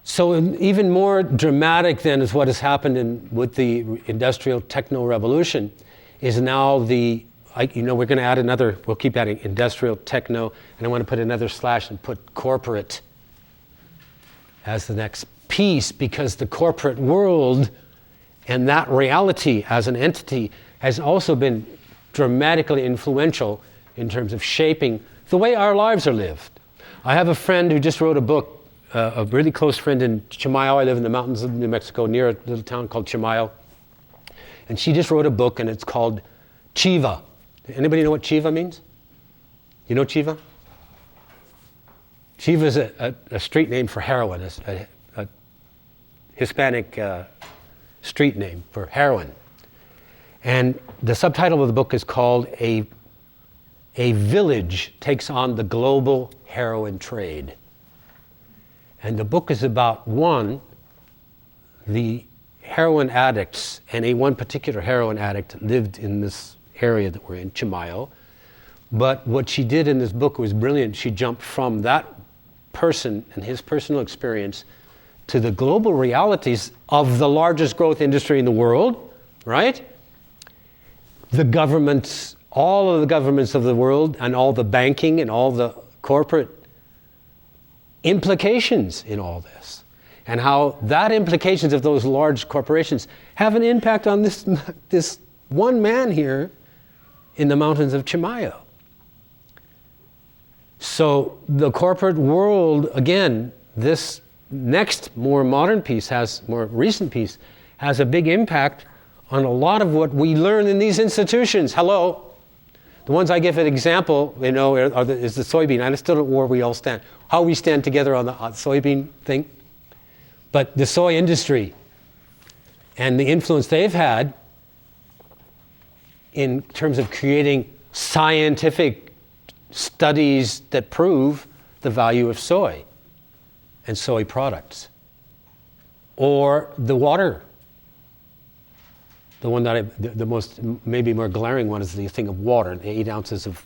So even more dramatic than is what has happened with the industrial techno revolution is now we're going to add another, we'll keep adding industrial techno, and I want to put another slash and put corporate as the next piece, because the corporate world and that reality as an entity has also been dramatically influential in terms of shaping the way our lives are lived. I have a friend who just wrote a book, a really close friend in Chimayo. I live in the mountains of New Mexico near a little town called Chimayo. And she just wrote a book, and it's called Chiva. Anybody know what Chiva means? You know Chiva? Chiva is a street name for heroin, a Hispanic street name for heroin. And the subtitle of the book is called A Village Takes on the Global Heroin Trade. And the book is about, one, the heroin addicts, and one particular heroin addict lived in this area that we're in, Chimayo. But what she did in this book was brilliant. She jumped from that person and his personal experience to the global realities of the largest growth industry in the world, right? The governments, all of the governments of the world, and all the banking and all the corporate implications in all this, and how that implications of those large corporations have an impact on this one man here in the mountains of Chimayo. So the corporate world, again, this next more modern piece more recent piece has a big impact on a lot of what we learn in these institutions. Hello. The ones I give an example, is the soybean. I still don't know where we all stand, how we stand together on the soybean thing. But the soy industry and the influence they've had in terms of creating scientific studies that prove the value of soy and soy products. Or the water. The one that the most, maybe more glaring one is the thing of water, the 8 ounces of,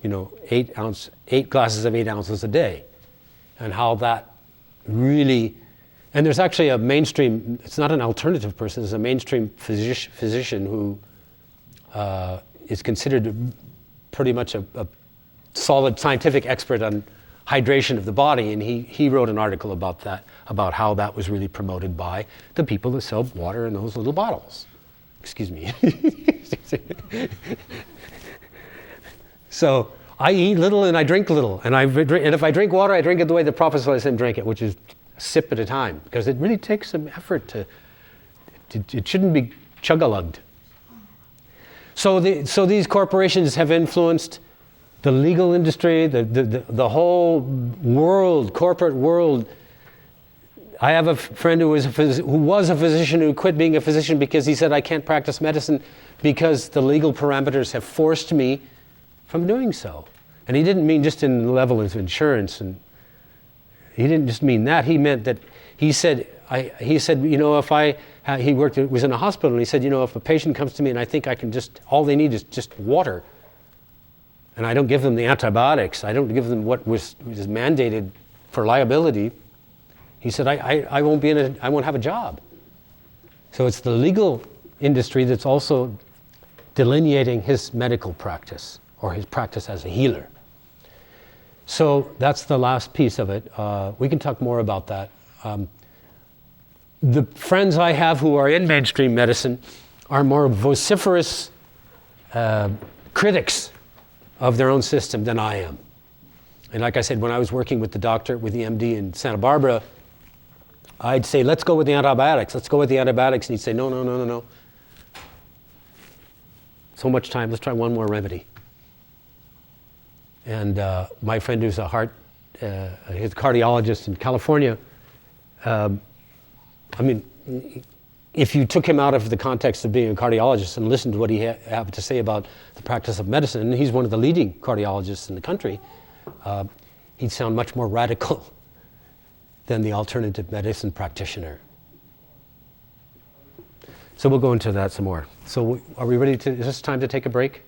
8 glasses of 8 ounces a day. And how that really, and there's actually a mainstream, it's not an alternative person, it's a mainstream physician who is considered pretty much a solid scientific expert on hydration of the body, and he wrote an article about that, about how that was really promoted by the people that sell water in those little bottles. Excuse me. So I eat little and I drink little, and if I drink water, I drink it the way the Prophet said drink it, which is a sip at a time, because it really takes some effort it shouldn't be chug-a-lugged. So these corporations have influenced the legal industry, the whole world, corporate world. I have a friend who was a physician who quit being a physician because he said, I can't practice medicine because the legal parameters have forced me from doing so. And he didn't mean just in the level of insurance, and he didn't just mean that. He meant that he said, he was in a hospital, and he said, if a patient comes to me and I think I can all they need is just water, and I don't give them the antibiotics, I don't give them what was mandated for liability, he said, I won't have a job. So it's the legal industry that's also delineating his medical practice, or his practice as a healer. So that's the last piece of it. We can talk more about that. The friends I have who are in mainstream medicine are more vociferous critics of their own system than I am. And like I said, when I was working with the MD in Santa Barbara, I'd say, let's go with the antibiotics. And he'd say, no. So much time, let's try one more remedy. And my friend who's he's a cardiologist in California, if you took him out of the context of being a cardiologist and listened to what he had to say about the practice of medicine, and he's one of the leading cardiologists in the country, he'd sound much more radical than the alternative medicine practitioner. So we'll go into that some more. So are we ready is this time to take a break?